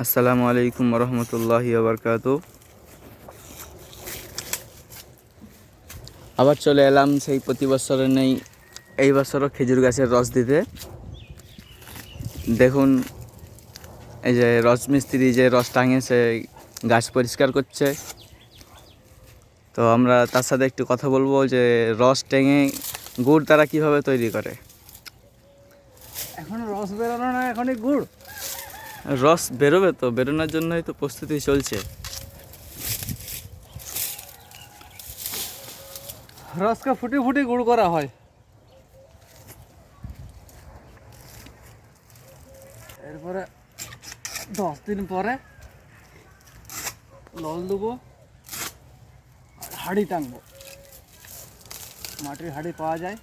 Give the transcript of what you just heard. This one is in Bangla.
আসসালামু আলাইকুম রহমতুল্লাহি বারকাতু। আবার চলে এলাম সেই প্রতি বছরে নেই এই বছরও খেজুর গাছের রস দিতে। দেখুন, এই যে রস মিস্ত্রি যে রস টাঙিয়েছে গাছ পরিষ্কার করছে। তো আমরা তার সাথে একটু কথা বলবো যে রস টেঙে গুড় তারা কিভাবে তৈরি করে। এখন রস বেরোনো না, এখনই গুড়। রস বেরোবে, তো বেরোনোর জন্যই তো প্রস্তুতি চলছে। রসকে ফুটি ফুটি গুড় করা হয়। এরপরে 10 দিন পরে লল দেবো, হাঁড়ি টাঙবো। মাটির হাঁড়ি পাওয়া যায়,